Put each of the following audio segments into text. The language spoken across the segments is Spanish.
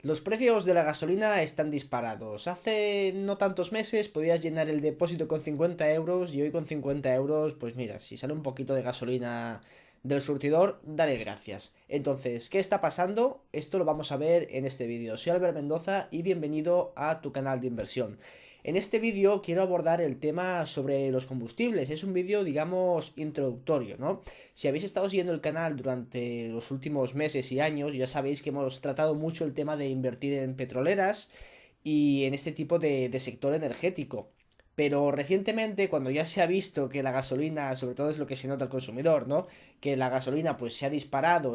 Los precios de la gasolina están disparados. Hace no tantos meses podías llenar el depósito con 50 euros y hoy con 50 euros, pues mira, si sale un poquito de gasolina del surtidor, dale gracias. Entonces, ¿qué está pasando? Esto lo vamos a ver en este vídeo. Soy Albert Mendoza y bienvenido a tu canal de inversión. En este vídeo quiero abordar el tema sobre los combustibles. Es un vídeo, digamos, introductorio, ¿no? Si habéis estado siguiendo el canal durante los últimos meses y años, ya sabéis que hemos tratado mucho el tema de invertir en petroleras y en este tipo de sector energético. Pero recientemente, cuando ya se ha visto que la gasolina, sobre todo es lo que se nota al consumidor, ¿no? Que la gasolina pues se ha disparado,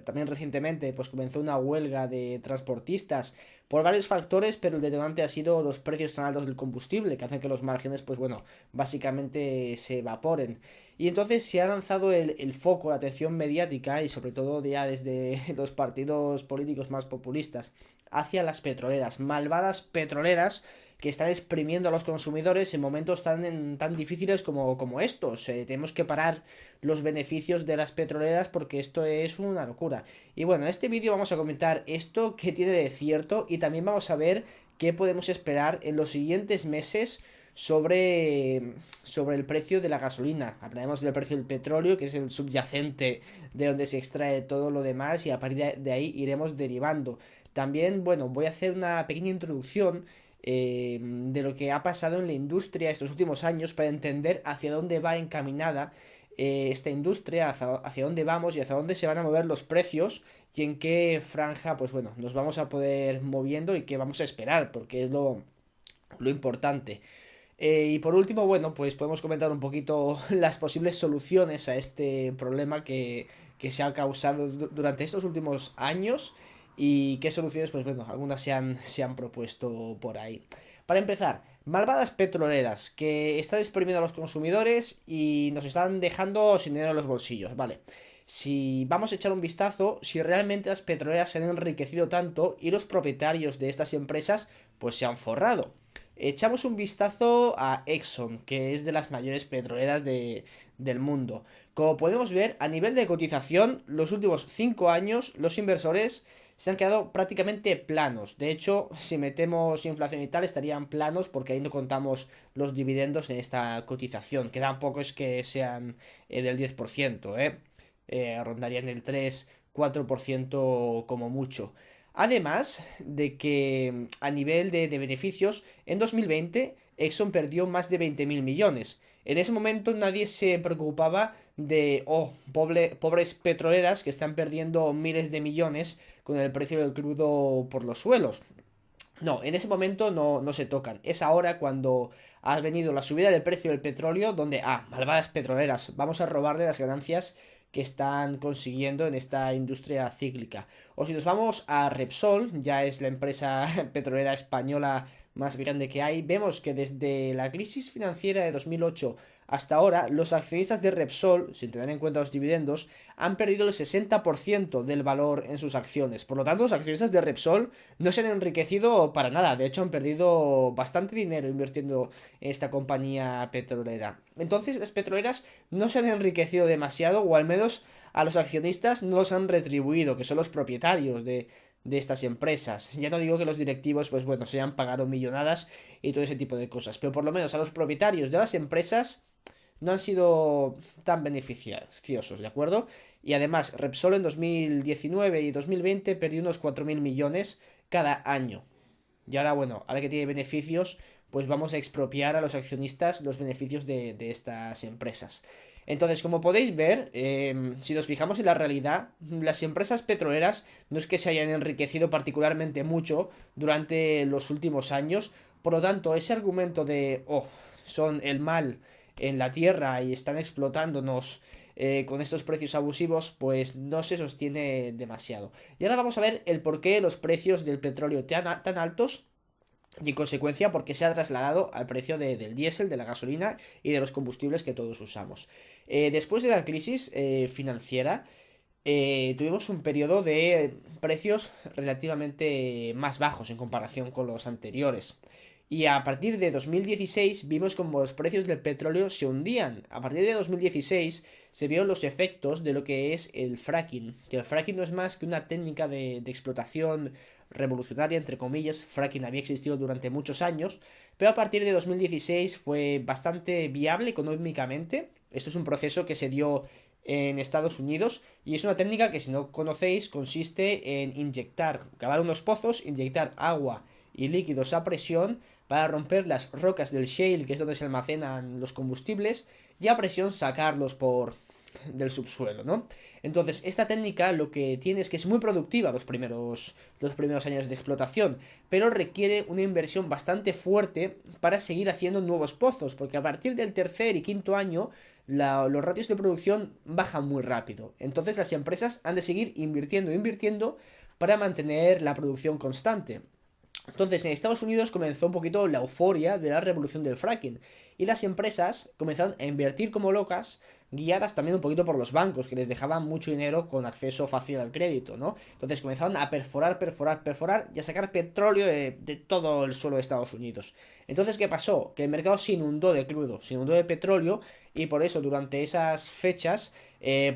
también recientemente pues comenzó una huelga de transportistas por varios factores, pero el detonante ha sido los precios tan altos del combustible, que hacen que los márgenes pues bueno, básicamente se evaporen. Y entonces se ha lanzado el foco, la atención mediática y sobre todo ya desde los partidos políticos más populistas hacia las petroleras, malvadas petroleras que están exprimiendo a los consumidores en momentos tan difíciles como estos. Tenemos que parar los beneficios de las petroleras porque esto es una locura. Y bueno, en este vídeo vamos a comentar esto que tiene de cierto y también vamos a ver qué podemos esperar en los siguientes meses sobre el precio de la gasolina. Hablaremos del precio del petróleo, que es el subyacente de donde se extrae todo lo demás, y a partir de ahí iremos derivando. También, bueno, voy a hacer una pequeña introducción de lo que ha pasado en la industria estos últimos años para entender hacia dónde va encaminada esta industria, hacia dónde vamos y hacia dónde se van a mover los precios y en qué franja, pues bueno, nos vamos a poder moviendo y qué vamos a esperar, porque es lo importante. Y por último, bueno, pues podemos comentar un poquito las posibles soluciones a este problema que se ha causado durante estos últimos años y qué soluciones, pues bueno, algunas se han propuesto por ahí. Para empezar, malvadas petroleras que están exprimiendo a los consumidores y nos están dejando sin dinero en los bolsillos, ¿vale? Si vamos a echar un vistazo, si realmente las petroleras se han enriquecido tanto y los propietarios de estas empresas pues se han forrado. Echamos un vistazo a Exxon, que es de las mayores petroleras del mundo. Como podemos ver, a nivel de cotización, los últimos 5 años los inversores se han quedado prácticamente planos. De hecho, si metemos inflación y tal, estarían planos porque ahí no contamos los dividendos en esta cotización, que tampoco es que sean del 10%, ¿eh? Rondarían el 3-4% como mucho. Además de que a nivel de beneficios, en 2020 Exxon perdió más de 20.000 millones. En ese momento nadie se preocupaba de, pobres petroleras que están perdiendo miles de millones con el precio del crudo por los suelos. No, en ese momento no se tocan. Es ahora cuando ha venido la subida del precio del petróleo donde, malvadas petroleras, vamos a robarle las ganancias que están consiguiendo en esta industria cíclica. O si nos vamos a Repsol, ya es la empresa petrolera española más grande que hay, vemos que desde la crisis financiera de 2008 hasta ahora, los accionistas de Repsol, sin tener en cuenta los dividendos, han perdido el 60% del valor en sus acciones. Por lo tanto, los accionistas de Repsol no se han enriquecido para nada. De hecho, han perdido bastante dinero invirtiendo en esta compañía petrolera. Entonces, las petroleras no se han enriquecido demasiado, o al menos a los accionistas no los han retribuido, que son los propietarios de estas empresas. Ya no digo que los directivos, pues bueno, se hayan pagado millonadas y todo ese tipo de cosas, pero por lo menos a los propietarios de las empresas no han sido tan beneficiosos, ¿de acuerdo? Y además, Repsol en 2019 y 2020 perdió unos 4.000 millones cada año. Y ahora, bueno, ahora que tiene beneficios, pues vamos a expropiar a los accionistas los beneficios de estas empresas. Entonces, como podéis ver, si nos fijamos en la realidad, las empresas petroleras no es que se hayan enriquecido particularmente mucho durante los últimos años. Por lo tanto, ese argumento de, son el mal en la tierra y están explotándonos con estos precios abusivos, pues no se sostiene demasiado. Y ahora vamos a ver el porqué los precios del petróleo tan altos y en consecuencia porque se ha trasladado al precio del diésel, de la gasolina y de los combustibles que todos usamos. Después de la crisis financiera, tuvimos un periodo de precios relativamente más bajos en comparación con los anteriores. Y a partir de 2016 vimos como los precios del petróleo se hundían. A partir de 2016 se vieron los efectos de lo que es el fracking. Que el fracking no es más que una técnica de explotación revolucionaria, entre comillas. Fracking había existido durante muchos años, pero a partir de 2016 fue bastante viable económicamente. Esto es un proceso que se dio en Estados Unidos y es una técnica que, si no conocéis, consiste en cavar unos pozos, inyectar agua y líquidos a presión para romper las rocas del shale, que es donde se almacenan los combustibles, y a presión sacarlos del subsuelo, ¿no? Entonces, esta técnica lo que tiene es que es muy productiva los primeros años de explotación, pero requiere una inversión bastante fuerte para seguir haciendo nuevos pozos, porque a partir del tercer y quinto año los ratios de producción bajan muy rápido. Entonces, las empresas han de seguir invirtiendo para mantener la producción constante. Entonces, en Estados Unidos comenzó un poquito la euforia de la revolución del fracking y las empresas comenzaron a invertir como locas, guiadas también un poquito por los bancos, que les dejaban mucho dinero con acceso fácil al crédito, ¿no? Entonces comenzaron a perforar y a sacar petróleo de todo el suelo de Estados Unidos. Entonces, ¿qué pasó? Que el mercado se inundó de crudo, se inundó de petróleo, y por eso durante esas fechas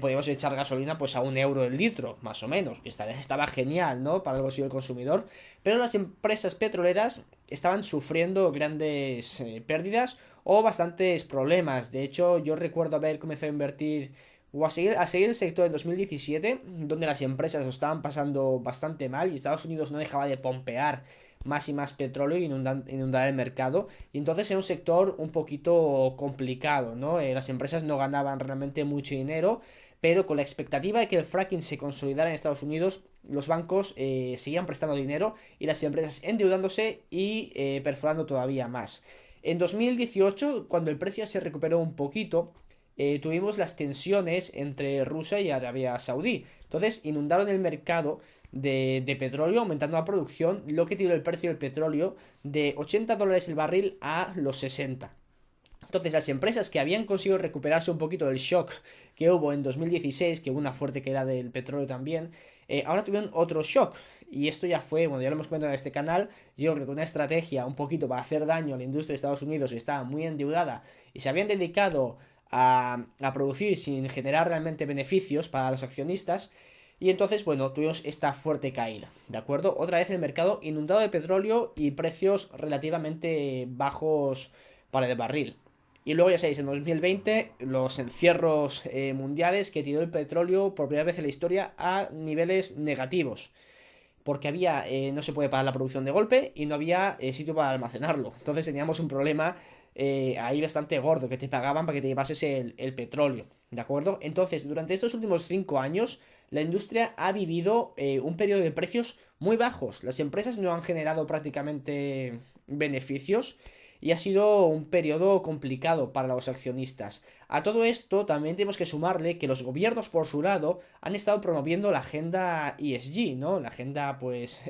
podíamos echar gasolina pues a 1 euro el litro, más o menos, que estaba genial, ¿no? Para el bolsillo del consumidor. Pero las empresas petroleras estaban sufriendo grandes pérdidas o bastantes problemas. De hecho, yo recuerdo haber comenzado a invertir o a seguir el sector en 2017, donde las empresas lo estaban pasando bastante mal y Estados Unidos no dejaba de pompear más y más petróleo y inundar el mercado. Y entonces era un sector un poquito complicado, ¿no? Las empresas no ganaban realmente mucho dinero, pero con la expectativa de que el fracking se consolidara en Estados Unidos, los bancos seguían prestando dinero y las empresas endeudándose y perforando todavía más. En 2018, cuando el precio se recuperó un poquito, tuvimos las tensiones entre Rusia y Arabia Saudí. Entonces inundaron el mercado de petróleo, aumentando la producción, lo que tiró el precio del petróleo de $80 el barril a los 60. Entonces las empresas que habían conseguido recuperarse un poquito del shock que hubo en 2016, que hubo una fuerte caída del petróleo también, ahora tuvieron otro shock. Y esto ya fue, bueno, ya lo hemos comentado en este canal, yo creo que una estrategia un poquito para hacer daño a la industria de Estados Unidos, estaba muy endeudada y se habían dedicado a producir sin generar realmente beneficios para los accionistas. Y entonces, bueno, tuvimos esta fuerte caída, ¿de acuerdo? Otra vez el mercado inundado de petróleo y precios relativamente bajos para el barril. Y luego, ya sabéis, en 2020, los encierros mundiales que tiró el petróleo por primera vez en la historia a niveles negativos. Porque no se puede parar la producción de golpe y no había sitio para almacenarlo. Entonces teníamos un problema ahí bastante gordo, que te pagaban para que te llevases el petróleo, ¿de acuerdo? Entonces, durante estos últimos 5 años, la industria ha vivido un periodo de precios muy bajos. Las empresas no han generado prácticamente beneficios y ha sido un periodo complicado para los accionistas. A todo esto también tenemos que sumarle que los gobiernos, por su lado, han estado promoviendo la agenda ESG, ¿no? La agenda, pues,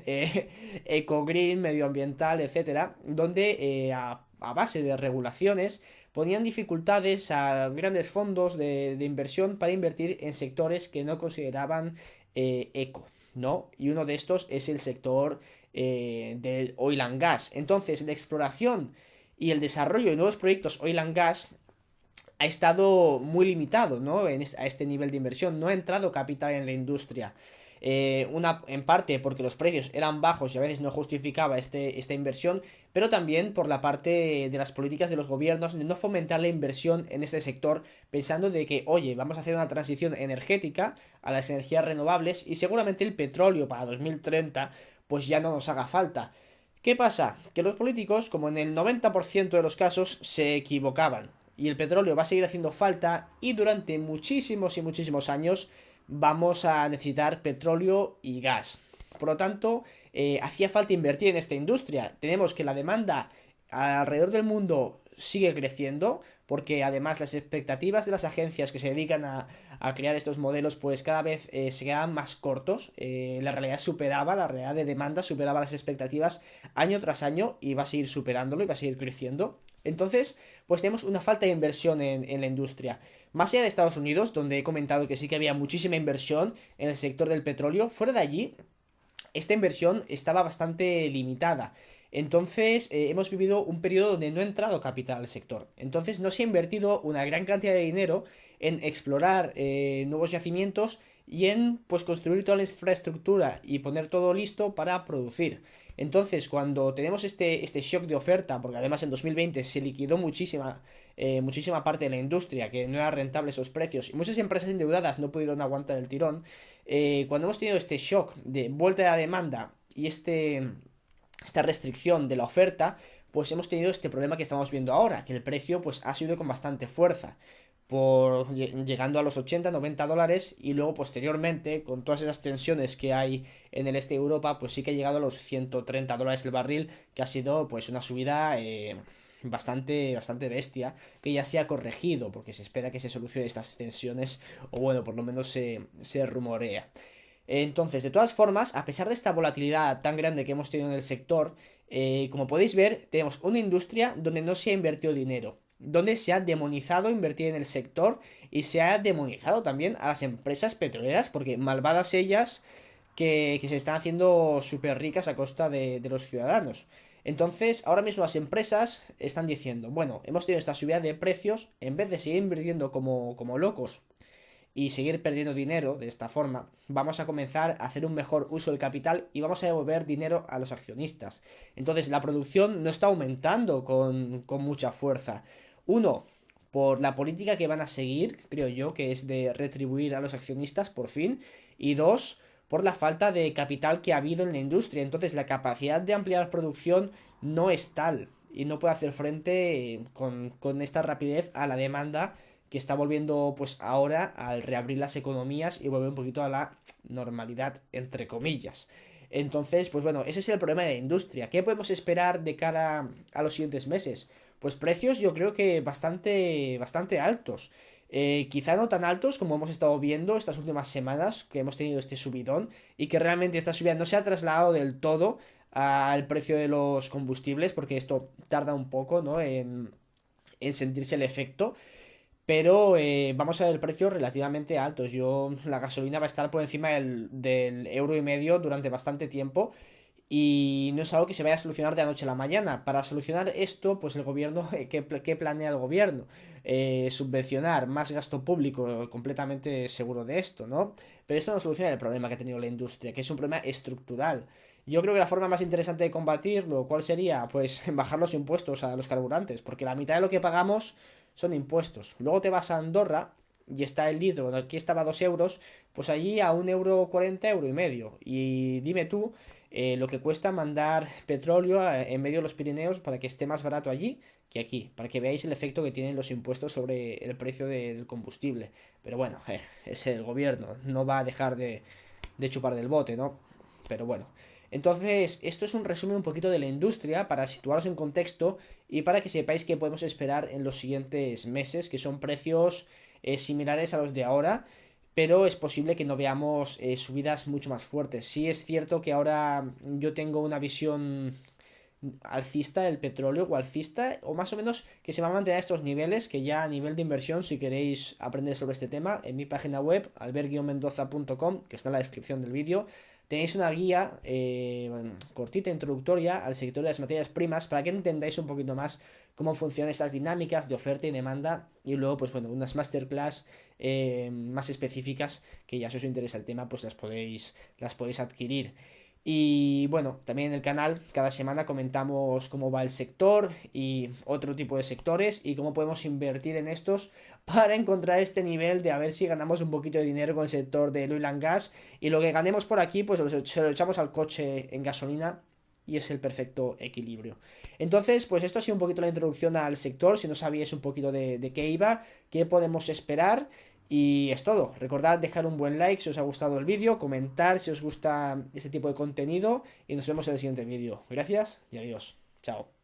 eco-green, medioambiental, etcétera, donde a base de regulaciones ponían dificultades a grandes fondos de inversión para invertir en sectores que no consideraban eco, ¿no? Y uno de estos es el sector del oil and gas. Entonces, la exploración y el desarrollo de nuevos proyectos oil and gas ha estado muy limitado, ¿no? A este nivel de inversión. No ha entrado capital en la industria. En parte porque los precios eran bajos y a veces no justificaba esta inversión, pero también por la parte de las políticas de los gobiernos de no fomentar la inversión en este sector, pensando de que, oye, vamos a hacer una transición energética a las energías renovables y seguramente el petróleo para 2030 pues ya no nos haga falta. ¿Qué pasa? Que los políticos, como en el 90% de los casos, se equivocaban. Y el petróleo va a seguir haciendo falta y durante muchísimos y muchísimos años vamos a necesitar petróleo y gas. Por lo tanto, hacía falta invertir en esta industria. Tenemos que la demanda alrededor del mundo sigue creciendo, porque además las expectativas de las agencias que se dedican a crear estos modelos pues cada vez se quedaban más cortos. La realidad de demanda superaba las expectativas año tras año y va a seguir superándolo y va a seguir creciendo. Entonces, pues tenemos una falta de inversión en la industria. Más allá de Estados Unidos, donde he comentado que sí que había muchísima inversión en el sector del petróleo, fuera de allí, esta inversión estaba bastante limitada. Entonces, hemos vivido un periodo donde no ha entrado capital al sector. Entonces, no se ha invertido una gran cantidad de dinero en explorar nuevos yacimientos y en pues construir toda la infraestructura y poner todo listo para producir. Entonces, cuando tenemos este shock de oferta, porque además en 2020 se liquidó muchísima parte de la industria, que no era rentable esos precios, y muchas empresas endeudadas no pudieron aguantar el tirón, cuando hemos tenido este shock de vuelta de la demanda y esta restricción de la oferta, pues hemos tenido este problema que estamos viendo ahora, que el precio pues ha subido con bastante fuerza, llegando a los 80-90 dólares, y luego posteriormente, con todas esas tensiones que hay en el este de Europa, pues sí que ha llegado a los 130 dólares el barril, que ha sido pues una subida bastante bestia, que ya se ha corregido, porque se espera que se solucionen estas tensiones, o bueno, por lo menos se rumorea. Entonces, de todas formas, a pesar de esta volatilidad tan grande que hemos tenido en el sector, como podéis ver, tenemos una industria donde no se ha invertido dinero, donde se ha demonizado invertir en el sector, y se ha demonizado también a las empresas petroleras, porque malvadas ellas que se están haciendo súper ricas a costa de los ciudadanos. Entonces, ahora mismo las empresas están diciendo, bueno, hemos tenido esta subida de precios, en vez de seguir invirtiendo como locos y seguir perdiendo dinero de esta forma, vamos a comenzar a hacer un mejor uso del capital y vamos a devolver dinero a los accionistas. Entonces, la producción no está aumentando con mucha fuerza. Uno, por la política que van a seguir, creo yo, que es de retribuir a los accionistas por fin. Y dos, por la falta de capital que ha habido en la industria. Entonces, la capacidad de ampliar producción no es tal y no puede hacer frente con esta rapidez a la demanda que está volviendo pues ahora al reabrir las economías y volver un poquito a la normalidad, entre comillas. Entonces, pues bueno, ese es el problema de la industria. ¿Qué podemos esperar de cara a los siguientes meses? Pues precios yo creo que bastante altos. Quizá no tan altos como hemos estado viendo estas últimas semanas, que hemos tenido este subidón, y que realmente esta subida no se ha trasladado del todo al precio de los combustibles, porque esto tarda un poco, ¿no? en sentirse el efecto. Pero vamos a ver precios relativamente altos. La gasolina va a estar por encima del euro y medio durante bastante tiempo. Y no es algo que se vaya a solucionar de la noche a la mañana. Para solucionar esto, pues el gobierno, ¿qué planea el gobierno? Subvencionar más gasto público, completamente seguro de esto, ¿no? Pero esto no soluciona el problema que ha tenido la industria, que es un problema estructural. Yo creo que la forma más interesante de combatirlo, ¿cuál sería? Pues bajar los impuestos a los carburantes, porque la mitad de lo que pagamos son impuestos. Luego te vas a Andorra y está el litro, aquí estaba a 2 euros, pues allí a 1,40 euro y medio. Y dime tú lo que cuesta mandar petróleo en medio de los Pirineos para que esté más barato allí que aquí, para que veáis el efecto que tienen los impuestos sobre el precio del combustible. Pero bueno, es el gobierno, no va a dejar de chupar del bote, ¿no? Pero bueno. Entonces, esto es un resumen un poquito de la industria para situaros en contexto y para que sepáis qué podemos esperar en los siguientes meses, que son precios similares a los de ahora, pero es posible que no veamos subidas mucho más fuertes. Sí es cierto que ahora yo tengo una visión alcista del petróleo, o alcista, o más o menos que se va a mantener a estos niveles, que ya a nivel de inversión, si queréis aprender sobre este tema, en mi página web, albert-mendoza.com, que está en la descripción del vídeo, tenéis una guía cortita, introductoria al sector de las materias primas, para que entendáis un poquito más cómo funcionan estas dinámicas de oferta y demanda, y luego, pues bueno, unas masterclass más específicas, que ya si os interesa el tema, pues las podéis adquirir. Y bueno, también en el canal cada semana comentamos cómo va el sector y otro tipo de sectores y cómo podemos invertir en estos para encontrar este nivel de a ver si ganamos un poquito de dinero con el sector del oil and gas, y lo que ganemos por aquí pues se lo echamos al coche en gasolina, y es el perfecto equilibrio. Entonces, pues esto ha sido un poquito la introducción al sector. Si no sabíais un poquito de qué iba, qué podemos esperar. Y es todo. Recordad dejar un buen like si os ha gustado el vídeo, comentar si os gusta este tipo de contenido, y nos vemos en el siguiente vídeo. Gracias y adiós. Chao.